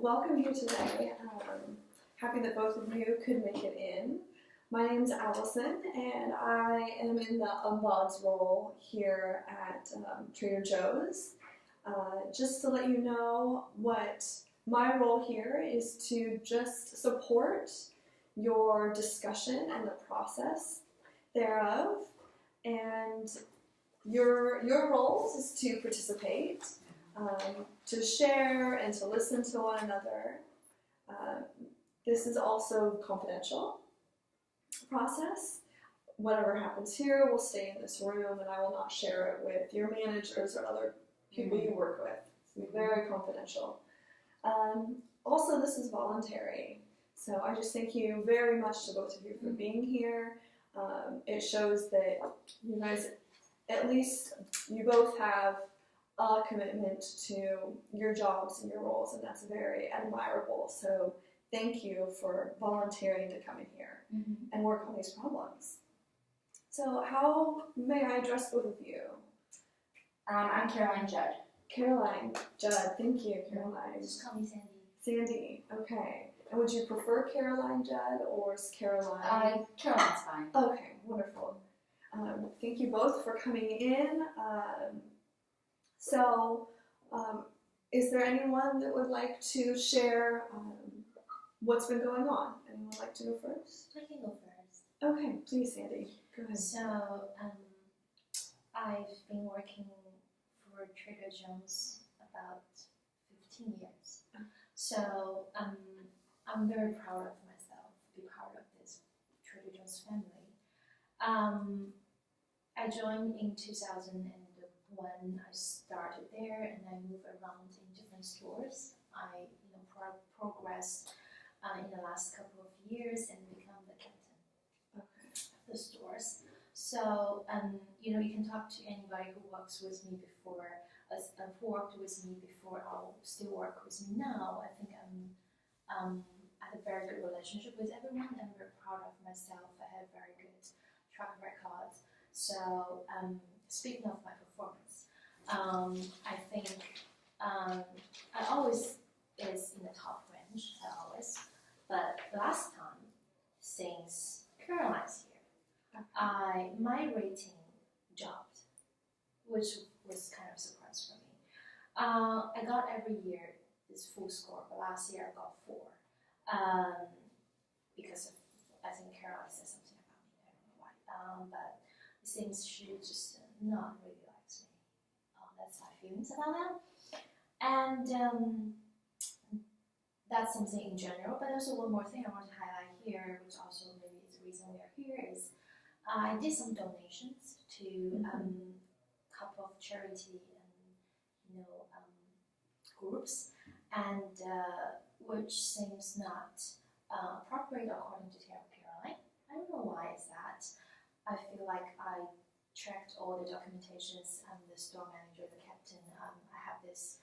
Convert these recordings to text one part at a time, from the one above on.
welcome here today. Happy that both of you could make it in. My name is Allison, and I am in the Ombuds role here at Trader Joe's. Just to let you know, what my role here is to just support your discussion and the process thereof, and your roles is to participate, to share, and to listen to one another. This is also confidential process. Whatever happens here will stay in this room, and I will not share it with your managers or other people you work with. It's very confidential. Also, this is voluntary, so I just thank you very much to both of you for being here. It shows that you guys, at least you both have a commitment to your jobs and your roles, and that's very admirable. So thank you for volunteering to come in here and work on these problems. So how may I address both of you? I'm Caroline Judd. Caroline Judd, thank you, Caroline. Just call me Sandy. Sandy, okay. And would you prefer Caroline Judd or is Caroline? Caroline's fine. Okay, wonderful. Thank you both for coming in. Is there anyone that would like to share what's been going on? Anyone would like to go first? I can go first. Okay, please, Sandy. Go ahead. So, I've been working for Trader Joe's about 15 years. So, I'm very proud of myself to be part of this Trader Joe's family. I joined in 2001. I started there, and I moved around in different stores. I, progressed in the last couple of years and become the captain of the stores. So, you can talk to anybody who works with me before, who worked with me before, or still work with me now. I think I had a very good relationship with everyone. I'm very proud of myself. I have very good track record. So, speaking of my performance, I think I always is in the top range, but last time, since Caroline's here, my rating dropped, which was kind of a surprise for me. I got every year this full score, but last year I got 4, because of, I think Caroline said something about me, I don't know why, but it seems she just not really likes me. That's my feelings about that. And that's something in general, but also one more thing I want to highlight here, which also maybe is the reason we are here, is I did some donations to a couple of charity and groups, and which seems not appropriate according to Caroline. I don't know why is that. I feel like I tracked all the documentations. I'm the store manager, the captain. I have this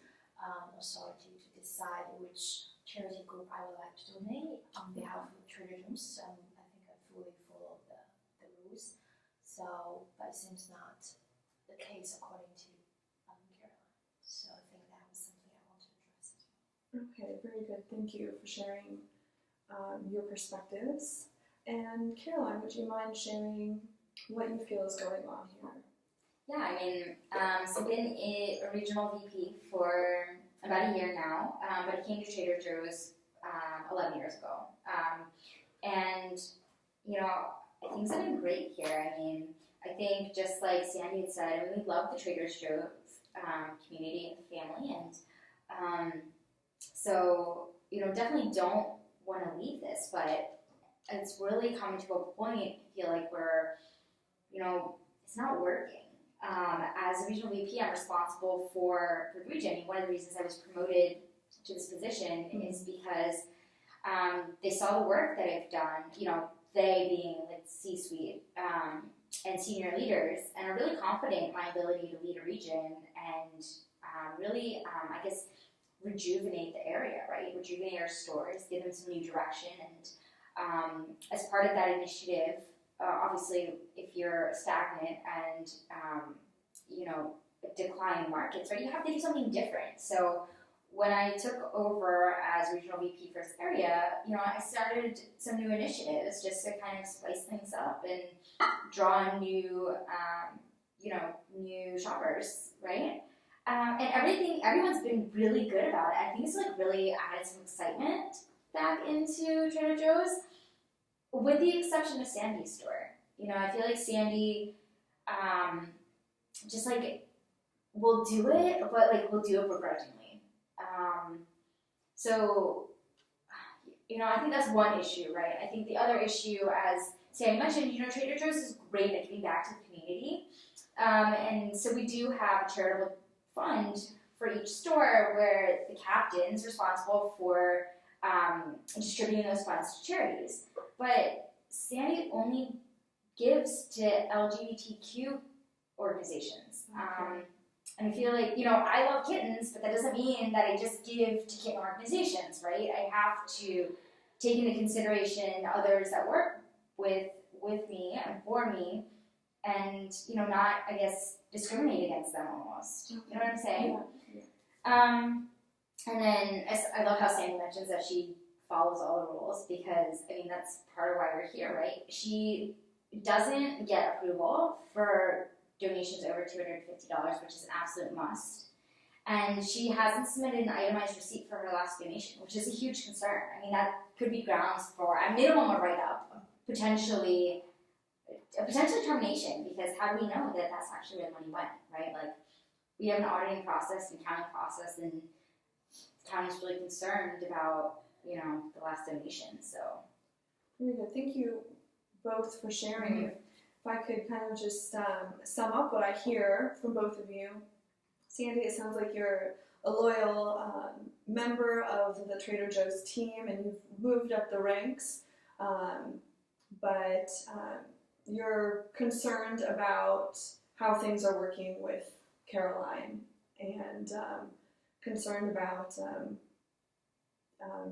authority to decide which charity group I would like to donate on behalf of Trader Joe's. I think I fully follow the rules. So, but it seems not the case according to Caroline. So I think that was something I want to address as well. Okay, very good. Thank you for sharing your perspectives. And Caroline, would you mind sharing what you feel is going on here? Yeah, so I've been a regional VP for about a year now, but I came to Trader Joe's 11 years ago. And things have been great here. I think just like Sandy had said, I really love the Trader Joe's community and family, and so definitely don't want to leave this, but it's really coming to a point, I feel like, where it's not working. As a regional VP, I'm responsible for the region. One of the reasons I was promoted to this position is because they saw the work that I've done, they being like C-suite and senior leaders, and are really confident in my ability to lead a region and really, rejuvenate the area, right? Rejuvenate our stores, give them some new direction. And as part of that initiative, obviously, if you're stagnant and, declining markets, right, you have to do something different. So when I took over as regional VP for this area, I started some new initiatives just to kind of spice things up and draw in new, new shoppers, right? And everyone's been really good about it. I think it's like really added some excitement back into Trader Joe's, with the exception of Sandy's store. I feel like Sandy, just like will do it, but like will do it begrudgingly. So, I think that's one issue, right? I think the other issue, as Sandy mentioned, Trader Joe's is great at giving back to the community. And so we do have a charitable fund for each store where the captain's responsible for distributing those funds to charities. But Sandy only gives to LGBTQ organizations. And I feel like, I love kittens, but that doesn't mean that I just give to kitten organizations, right? I have to take into consideration others that work with me and for me, and, not, I guess, discriminate against them almost. You know what I'm saying? Yeah. And then I love how Sandy mentions that she follows all the rules, because, that's part of why we're here, right? She doesn't get approval for donations over $250, which is an absolute must. And she hasn't submitted an itemized receipt for her last donation, which is a huge concern. That could be grounds for a minimum of write-up, potentially termination, because how do we know that that's actually where the money went, right? Like, we have an auditing process and accounting process, and the county's really concerned about, the last donation, so. Very good. Thank you both for sharing. Mm-hmm. If I could kind of just sum up what I hear from both of you. Sandy, it sounds like you're a loyal member of the Trader Joe's team, and you've moved up the ranks, but you're concerned about how things are working with Caroline, and concerned about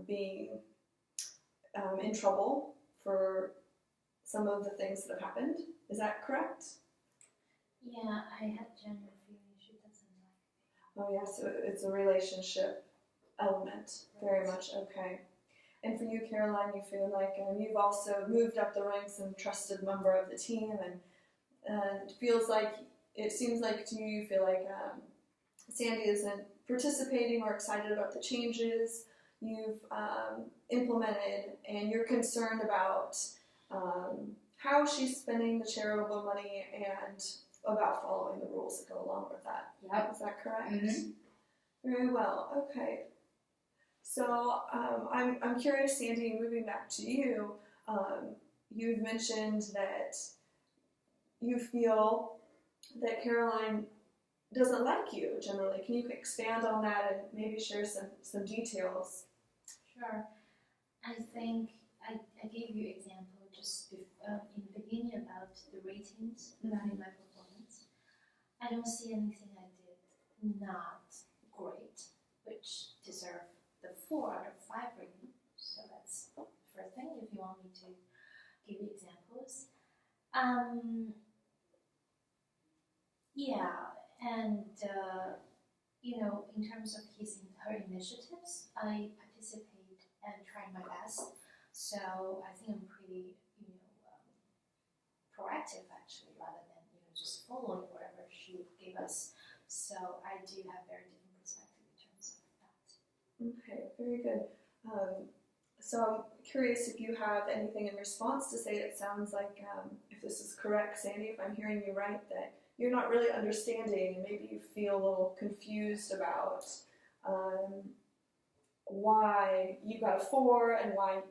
being in trouble for some of the things that have happened. Is that correct? Yeah, I had gender feeling she doesn't like me. Oh yeah, so it's a relationship element, very much, okay. And for you, Caroline, you feel like you've also moved up the ranks and trusted member of the team, and it seems like to you feel like Sandy isn't participating or excited about the changes you've implemented, and you're concerned about how she's spending the charitable money and about following the rules that go along with that. Yep. Is that correct? Mm-hmm. Very well. Okay. So I'm curious, Sandy, moving back to you, you've mentioned that you feel that Caroline doesn't like you generally. Can you expand on that and maybe share some details? Sure. I think I gave you example just in the beginning about the ratings regarding my performance. I don't see anything I did not great, which deserve the 4 out of 5 rating. So that's the first thing, if you want me to give you examples. In terms of her initiatives, I participate and try my best. So I think I'm pretty, proactive actually, rather than just following whatever she gave us. So I do have very different perspective in terms of that. Okay, very good. So I'm curious if you have anything in response to say. It sounds like, if this is correct, Sandy, if I'm hearing you right, that you're not really understanding, and maybe you feel a little confused about why you got a 4 and why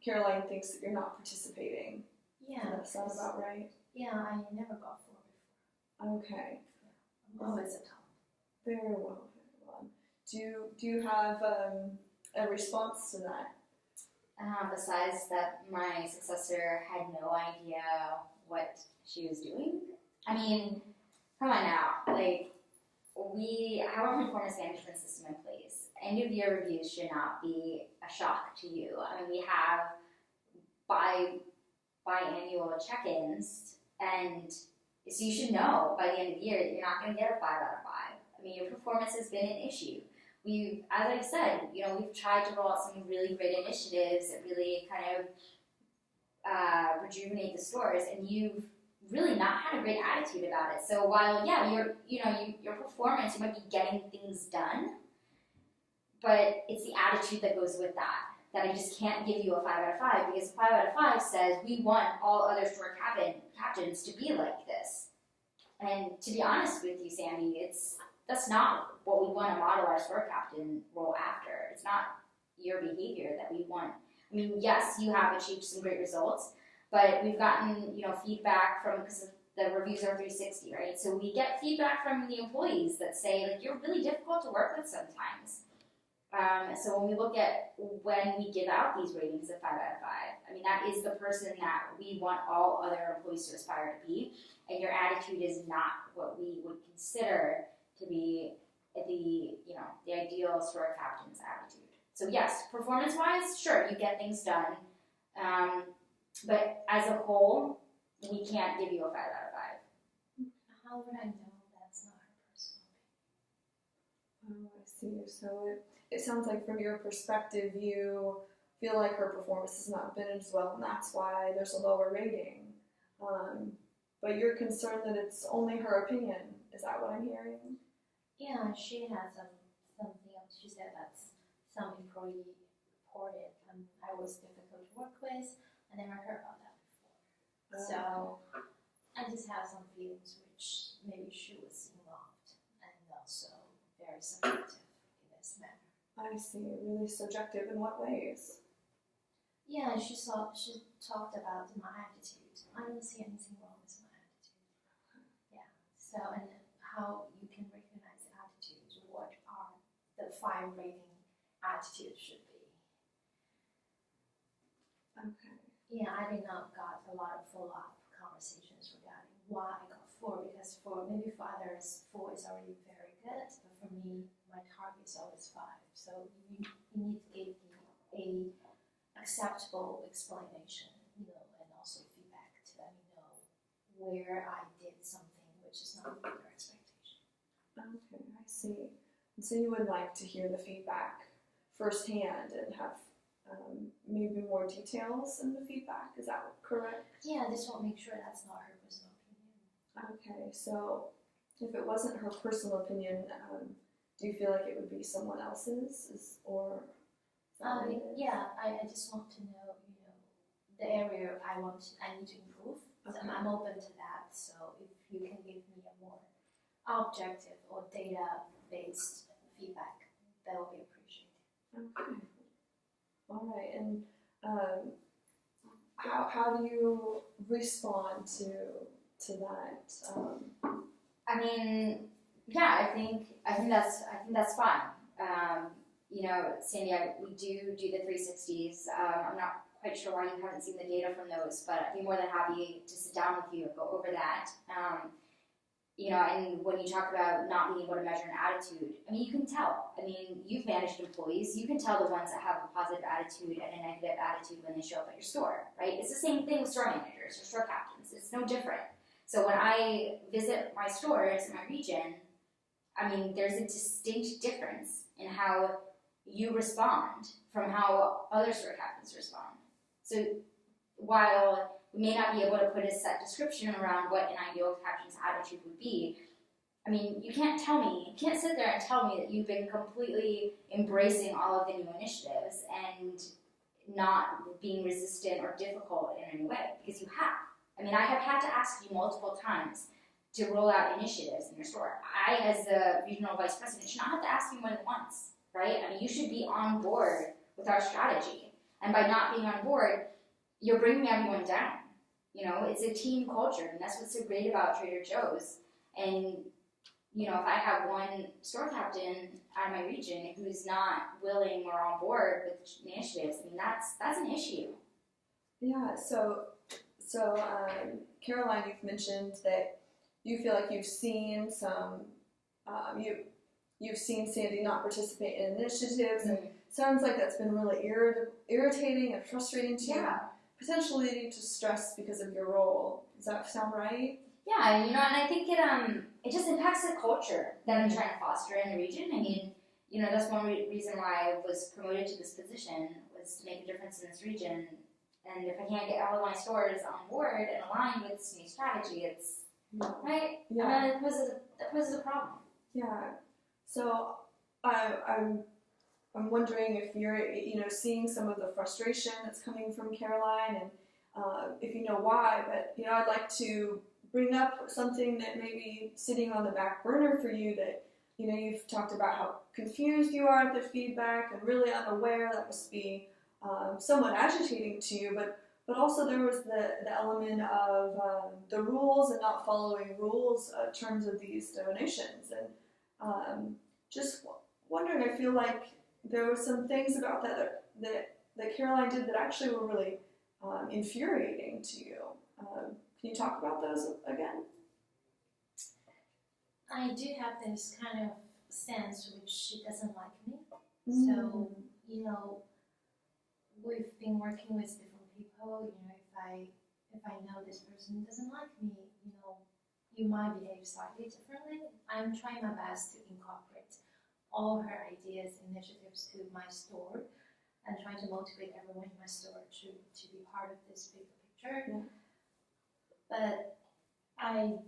Caroline thinks that you're not participating. Yeah. Does that sound about right? Yeah, I never got 4 before. Okay. I'm always a top. Very well, very well. Do you have a response to that? Besides that my successor had no idea what she was doing. Come on now. Like, we have a performance management system in place. End of year reviews should not be a shock to you. We have biannual check-ins, and so you should know by the end of the year that you're not going to get a 5 out of 5. Your performance has been an issue. as I've said, we've tried to roll out some really great initiatives that really kind of rejuvenate the stores, and you've really not had a great attitude about it. So while, yeah, your performance, you might be getting things done, but it's the attitude that goes with that I just can't give you a 5 out of 5, because 5 out of 5 says we want all other store captains to be like this. And to be honest with you, Sandy, that's not what we want to model our store captain role after. It's not your behavior that we want. I mean, yes, you have achieved some great results, but we've gotten, feedback from, because the reviews are 360, right? So we get feedback from the employees that say, like, you're really difficult to work with sometimes. So when we look at when we give out these ratings of 5 out of 5, I mean, that is the person that we want all other employees to aspire to be, and your attitude is not what we would consider to be the ideal store captain's attitude. So yes, performance-wise, sure, you get things done, but as a whole, we can't give you a 5 out of 5. How would I know that's not her personal opinion? Oh, I see. So it sounds like from your perspective, you feel like her performance has not been as well, and that's why there's a lower rating. But you're concerned that it's only her opinion. Is that what I'm hearing? Yeah, she had something else. She said that some employee reported I was difficult to work with. I never heard about that before. So I just have some feelings which maybe she was involved and also very subjective in this matter. I see. Really subjective in what ways? Yeah, she talked about my attitude. I don't see anything wrong with my attitude. Yeah. So, and how you can recognize the attitude, what are the 5 rating attitudes should be. Okay. Yeah, I did not got a lot of follow-up conversations regarding why I got 4, because for others 4 is already very good, but for me, my target is always 5. So you need to give me a acceptable explanation, and also feedback to let me know where I did something which is not meeting your expectation. Okay, I see. And so you would like to hear the feedback firsthand and have maybe more details in the feedback. Is that correct? Yeah, I just want to make sure that's not her personal opinion. Okay, so if it wasn't her personal opinion, do you feel like it would be someone else's, or? Yeah, I just want to know, the area I need to improve. Okay. So I'm open to that. So if you can give me a more objective or data-based feedback, that will be appreciated. Okay. All right. And how do you respond to that? I mean, yeah, I think that's fine. Sandy, we do the 360s. I'm not quite sure why you haven't seen the data from those, but I'd be more than happy to sit down with you and go over that. And when you talk about not being able to measure an attitude, I mean, you can tell. I mean, you've managed employees. You can tell the ones that have a positive attitude and a negative attitude when they show up at your store, right? It's the same thing with store managers or store captains. It's no different. So when I visit my stores in my region, I mean, there's a distinct difference in how you respond from how other store captains respond. So while we may not be able to put a set description around what an ideal captain's attitude would be, I mean, you can't sit there and tell me that you've been completely embracing all of the new initiatives and not being resistant or difficult in any way, because you have. I mean, I have had to ask you multiple times to roll out initiatives in your store. I, as the regional vice president, should not have to ask you more than once, right? I mean, you should be on board with our strategy. And by not being on board, you're bringing everyone down. It's a team culture, and that's what's so great about Trader Joe's. And, if I have one store captain out of my region who's not willing or on board with initiatives, I mean, that's an issue. Yeah, so Caroline, you've mentioned that you feel like you've seen some, you've seen Sandy not participate in initiatives, and sounds like that's been really irritating and frustrating to you, potentially leading to stress because of your role. Does that sound right? Yeah, and I think it just impacts the culture that I'm trying to foster in the region. I mean, that's one reason why I was promoted to this position, was to make a difference in this region. And if I can't get all of my stores on board and aligned with this new strategy, it's right. Yeah. That poses a problem. Yeah. So I'm wondering if you're seeing some of the frustration that's coming from Caroline, and if you know why. But I'd like to bring up something that may be sitting on the back burner for you, that you've talked about how confused you are at the feedback and really unaware. That must be somewhat agitating to you, but also there was the element of the rules and not following rules in terms of these donations, and just wondering, I feel like there were some things about that Caroline did that actually were really infuriating to you. Can you talk about those again? I do have this kind of sense which she doesn't like me. So, we've been working with different people. If I know this person doesn't like me, you might behave slightly differently. I'm trying my best to incorporate all her ideas, initiatives to my store, and trying to motivate everyone in my store to be part of this bigger picture. Yeah. But I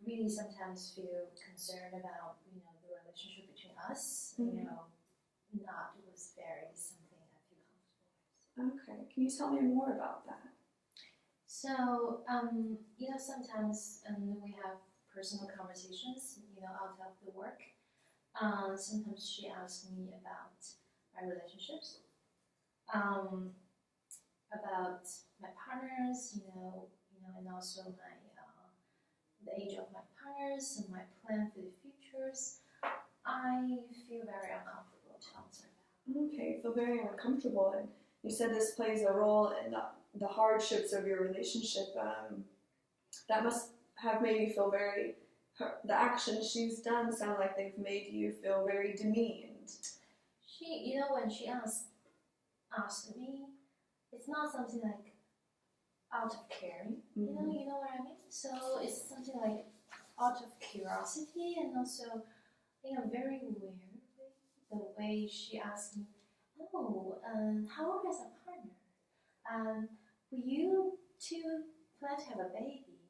really sometimes feel concerned about the relationship between us. Not was very something I feel comfortable with. Okay, can you tell me more about that? So sometimes we have personal conversations out of the work. Sometimes she asks me about my relationships, about my partners, and also the age of my partners and my plan for the futures. I feel very uncomfortable to answer that. Okay, feel very uncomfortable, and you said this plays a role in the hardships of your relationship. That must have made you feel the actions she's done sound like they've made you feel very demeaned. She, when she asked me, it's not something like out of caring, you know what I mean? So it's something like out of curiosity, and also very weird the way she asked me, how old is a partner? Will you two plan to have a baby?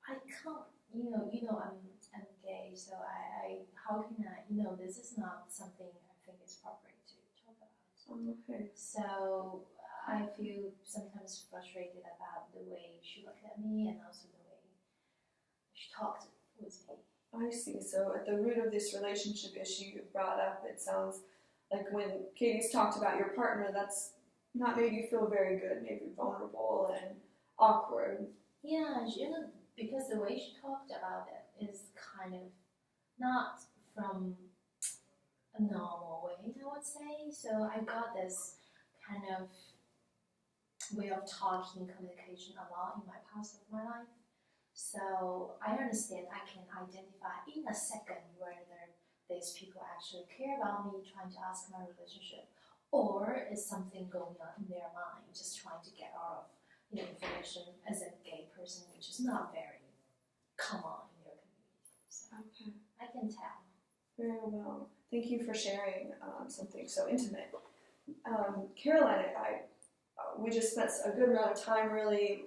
I can't, I'm gay, so how can I, this is not something I think is appropriate to talk about. Okay. So I feel sometimes frustrated about the way she looked at me, and also the way she talked with me. I see. So at the root of this relationship issue you brought up, it sounds like when Katie's talked about your partner, that's not made you feel very good, maybe vulnerable and awkward. Yeah, because the way she talked about it is kind of not from a normal way, I would say. So I got this kind of way of talking, communication a lot in my past of my life. So I understand, I can identify in a second whether these people actually care about me, trying to ask my relationship, or is something going on in their mind, just trying to get out of information as a gay person, which is not very common in your community. So Okay. I can tell. Very well. Thank you for sharing something so intimate. Caroline, we just spent a good amount of time really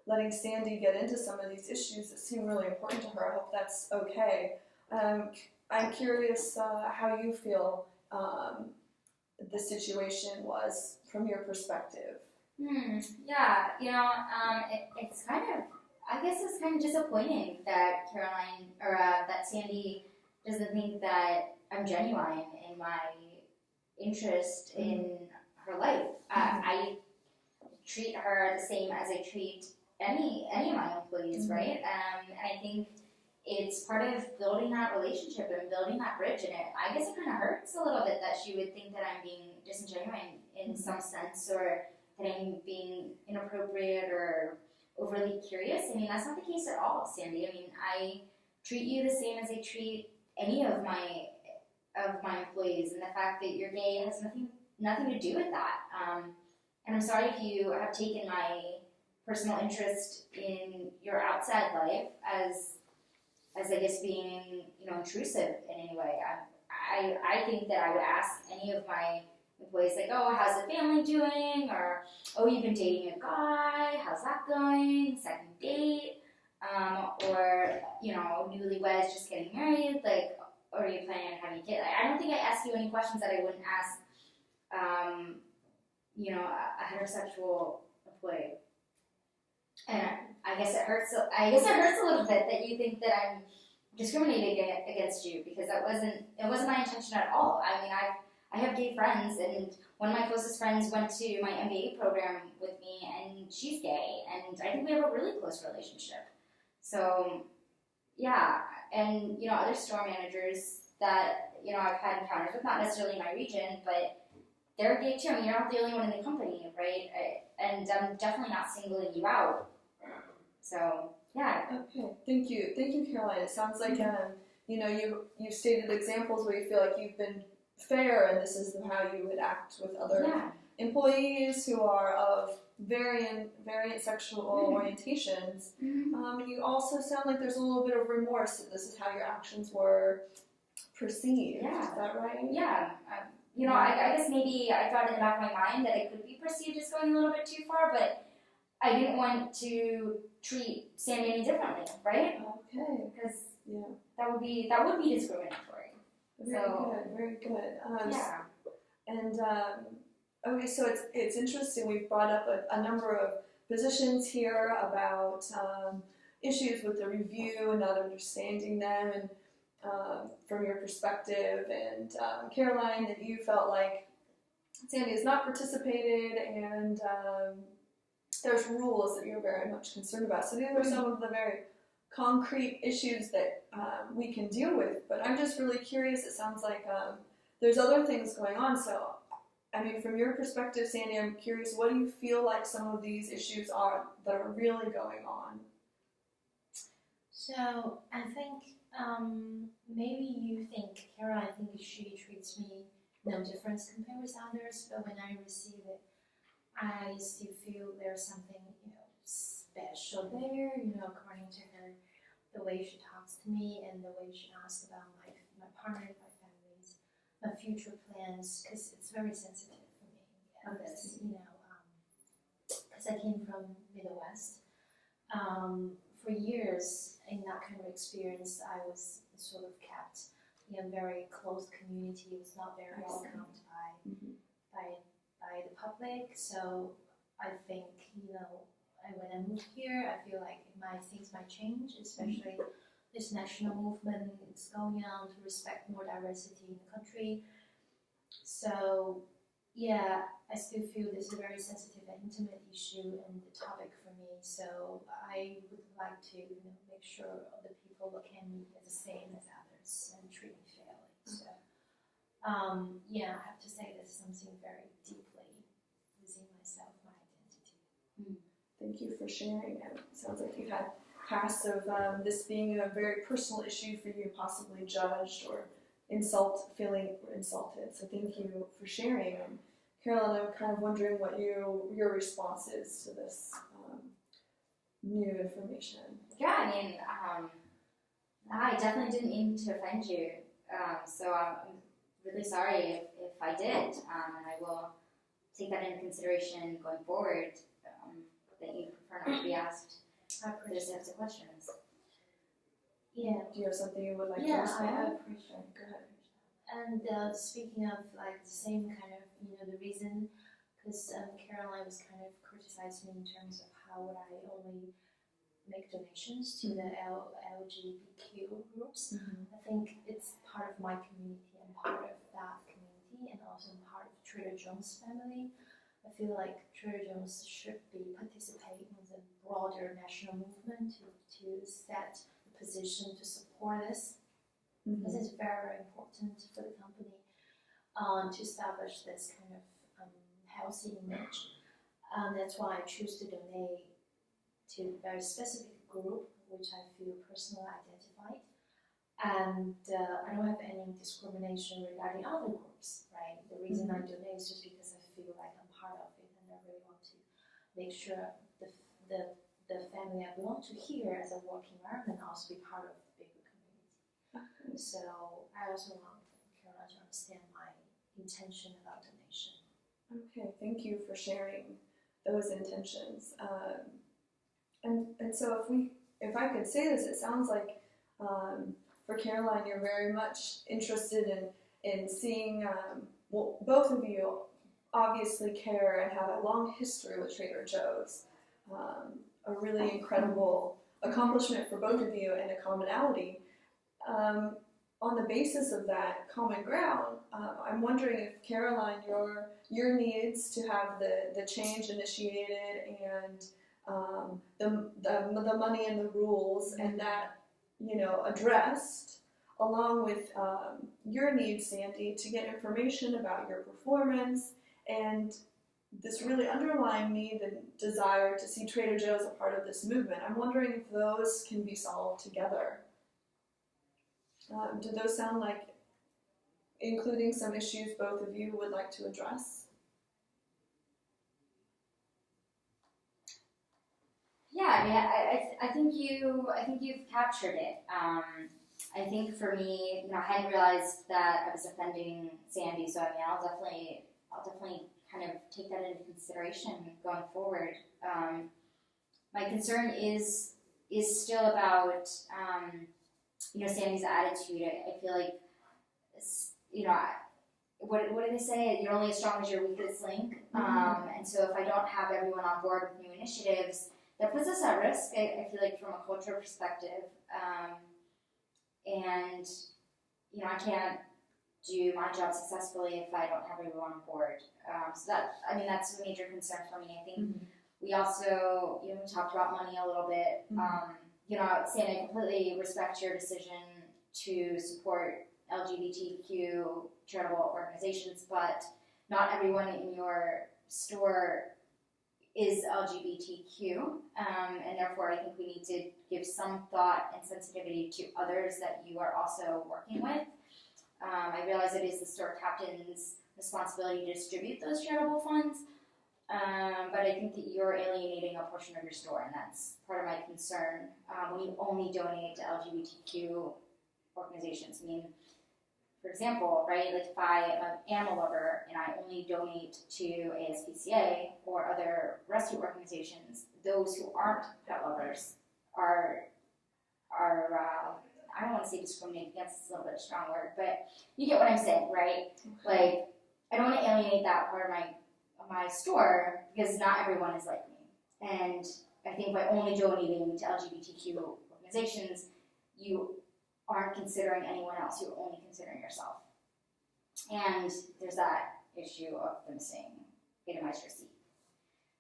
letting Sandy get into some of these issues that seem really important to her. I hope that's okay. I'm curious how you feel the situation was from your perspective. Yeah, it's kind of, I guess it's kind of disappointing that Caroline, or that Sandy doesn't think that I'm genuine in my interest in her life. I treat her the same as I treat any of my employees, right? And I think it's part of building that relationship and building that bridge. And I guess it kind of hurts a little bit that she would think that I'm being disingenuine in some sense, or that I'm being inappropriate or overly curious. I mean, that's not the case at all, Sandy. I mean, I treat you the same as I treat any of my employees, and the fact that you're gay has nothing to do with that. And I'm sorry if you have taken my personal interest in your outside life as I guess being intrusive in any way. I think that I would ask any of my employees, like, oh, how's the family doing? Or, oh, you've been dating a guy, how's that going? Second date? Or, you know, newlyweds just getting married, like, or are you planning on having kids? I don't think I ask you any questions that I wouldn't ask, you know, a heterosexual employee. And I guess it hurts. I guess it hurts a little bit that you think that I'm discriminating against you, because it wasn't my intention at all. I mean, I have gay friends, and one of my closest friends went to my MBA program with me, and she's gay, and I think we have a really close relationship. So, yeah, and, you know, other store managers that, you know, I've had encounters with, not necessarily in my region, but they're gay too. I mean, you're not the only one in the company, right? And I'm definitely not singling you out. So, yeah. Okay, thank you, Caroline. It sounds like you know, you stated examples where you feel like you've been fair, and this is how you would act with other employees who are of variant sexual orientations. You also sound like there's a little bit of remorse that this is how your actions were perceived. Yeah. Is that right? Yeah. You know, I guess maybe I thought in the back of my mind that it could be perceived as going a little bit too far, but I didn't want to treat Sandy any differently, right? Okay. Because yeah, that would be discriminatory. Very good. Yeah. And okay, so it's interesting. We've brought up a number of positions here about issues with the review and not understanding them, and from your perspective, and Caroline, that you felt like Sandy has not participated, and there's rules that you're very much concerned about. So these are some of the very concrete issues that we can deal with. But I'm just really curious. It sounds like there's other things going on. So, I mean, from your perspective, Sandy, I'm curious, what do you feel like some of these issues are that are really going on? So I think maybe you think, Caroline, I think she treats me no difference compared with others, but when I receive it, I still feel there's something, you know, special there, you know, according to her, the way she talks to me and the way she asks about my partner, my family's, my future plans, because it's very sensitive for me. And this, you know, because I came from Midwest. For years, in that kind of experience, I was sort of kept in a very closed community. It was not very welcomed by the public. So I think, you know, when I moved here, I feel like things might change, especially this national movement is going on to respect more diversity in the country. So, yeah, I still feel this is a very sensitive and intimate issue and the topic for me. So I would like to, you know, make sure the people look at me as the same as others and treat me fairly. So, yeah, I have to say that's something very deeply within myself, my identity. Thank you for sharing. It sounds like you've had past of this being a very personal issue for you, possibly judged or feeling insulted. So thank you for sharing. And Carolyn, I'm kind of wondering what your response is to this new information. Yeah, I mean, I definitely didn't mean to offend you. So I'm really sorry if I did, and I will take that into consideration going forward. That you prefer not to be asked those types of questions. Yeah. Do you have something you would like to Yeah, respond? I appreciate it. Go ahead. And speaking of like the same kind of, you know, the reason, because Caroline was kind of criticizing me in terms of how would I only make donations to the LGBTQ groups. I think it's part of my community and part of that community, and also part of Trader Joe's family. I feel like Trader Joe's should be participating in the broader national movement to set the position to support this. This is very, very important for the company to establish this kind of healthy image. That's why I choose to donate to a very specific group, which I feel personally identified. And I don't have any discrimination regarding other groups, right? The reason I donate is just because I feel like I'm part of it, and I really want to make sure the family I belong to here as a working environment also be part of the bigger community. So I also want Caroline to understand my intention about donation. Okay, thank you for sharing those intentions. And so if I could say this, it sounds like for Caroline, you're very much interested in seeing, well, both of you obviously care and have a long history with Trader Joe's. A really incredible accomplishment for both of you and a commonality. On the basis of that common ground, I'm wondering if Caroline, your needs to have the change initiated and the money and the rules and that addressed, along with your needs, Sandy, to get information about your performance and this really underlying need and desire to see Trader Joe's a part of this movement. I'm wondering if those can be solved together. Do those sound like including some issues both of you would like to address? Yeah, I mean, I think you've captured it. I think for me, I hadn't realized that I was offending Sandy, so I mean, I'll definitely kind of take that into consideration going forward. My concern is still about Sandy's attitude. I feel like what do they say? You're only as strong as your weakest link. And so if I don't have everyone on board with new initiatives, that puts us at risk. I feel like from a culture perspective, and I can't do my job successfully if I don't have everyone on board. So that's a major concern for me. I think we also, we talked about money a little bit. Sandy, I completely respect your decision to support LGBTQ charitable organizations, but not everyone in your store is LGBTQ, and therefore I think we need to give some thought and sensitivity to others that you are also working with. I realize it is the store captain's responsibility to distribute those charitable funds, but I think that you're alienating a portion of your store, and that's part of my concern when you only donate to LGBTQ organizations. I mean, for example, right, like if I am an animal lover and I only donate to ASPCA or other rescue organizations, those who aren't pet lovers are I don't want to say discriminated against, it's a little bit of a strong word, but you get what I'm saying, right? Like, I don't want to alienate that part of my store because not everyone is like me. And I think by only donating to LGBTQ organizations, you aren't considering anyone else, you're only considering yourself. And there's that issue of the missing itemized receipt.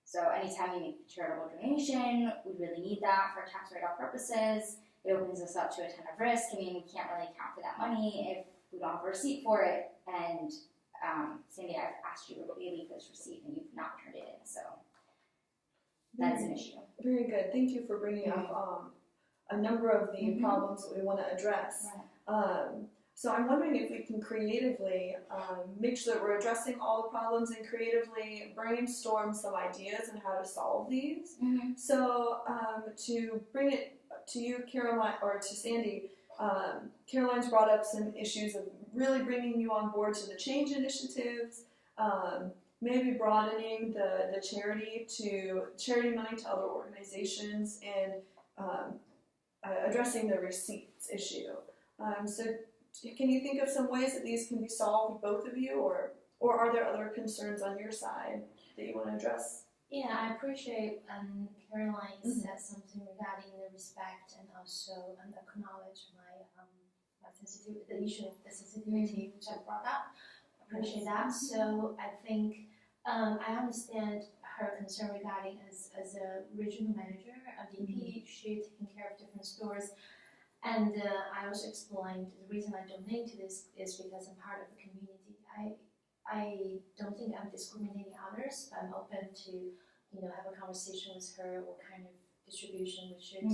So anytime we make a charitable donation, we really need that for tax write-off purposes. It opens us up to a ton of risk. I mean, we can't really account for that money if we don't have a receipt for it. And Sandy, I've asked you repeatedly for this receipt and you've not turned it in, so that's an issue. Very good. Thank you for bringing up a number of the problems that we want to address. Right. So I'm wondering if we can creatively make sure that we're addressing all the problems and creatively brainstorm some ideas on how to solve these. So to bring it to you, Caroline, or to Sandy, Caroline's brought up some issues of really bringing you on board to the change initiatives, maybe broadening the charity money to other organizations, and addressing the receipts issue. So can you think of some ways that these can be solved, both of you, or are there other concerns on your side that you want to address? Yeah, I appreciate Caroline said something regarding the respect and also acknowledge my sensitivity, the issue of the sensitivity which I brought up. I appreciate that. So I think I understand her concern regarding as a regional manager, a VP, she taking care of different stores. And I also explained the reason I donate to this is because I'm part of the community. I don't think I'm discriminating others, but I'm open to, have a conversation with her what kind of distribution we should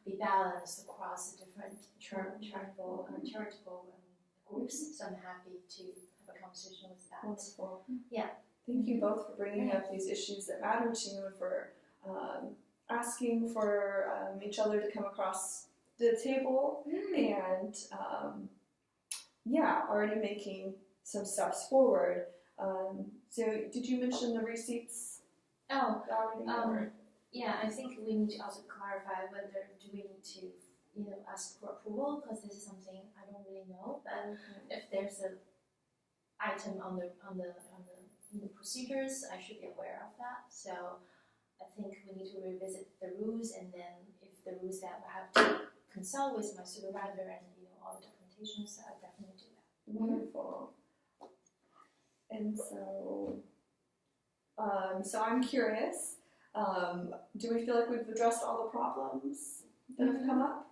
be balanced across the different charitable groups. So I'm happy to have a conversation with that. Wonderful. Yeah. Thank you both for bringing up these issues that matter to you and for asking for each other to come across the table and already making some steps forward. So did you mention the receipts? Oh, Already? yeah, I think we need to also clarify whether do we need to, ask for approval, because this is something I don't really know. But if there's an item on the procedures, I should be aware of that. So I think we need to revisit the rules, and then if the rules that I have to consult with my supervisor and all the documentation, so I definitely do that. Wonderful. And so, so I'm curious. Do we feel like we've addressed all the problems that have come up?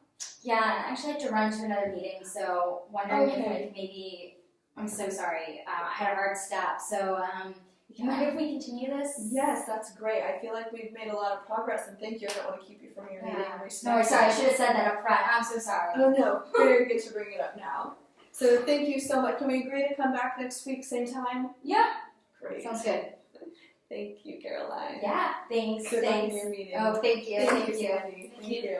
Yeah, and I actually had to run to another meeting, so wondering if Okay. like maybe, I'm so sorry, I had a hard stop, so you mind if we continue this? Yes, that's great. I feel like we've made a lot of progress, and thank you. I don't want to keep you from your meeting. No, sorry, I should have said that up front. I'm so sorry. Oh no, very good to bring it up now. So thank you so much. Can we agree to come back next week, same time? Yeah, Great. sounds good. Thank you, Caroline. Yeah, thanks. Good luck in Thanks. your meeting. Oh, thank you. Thank you, Thank you. Sandy. Thank you.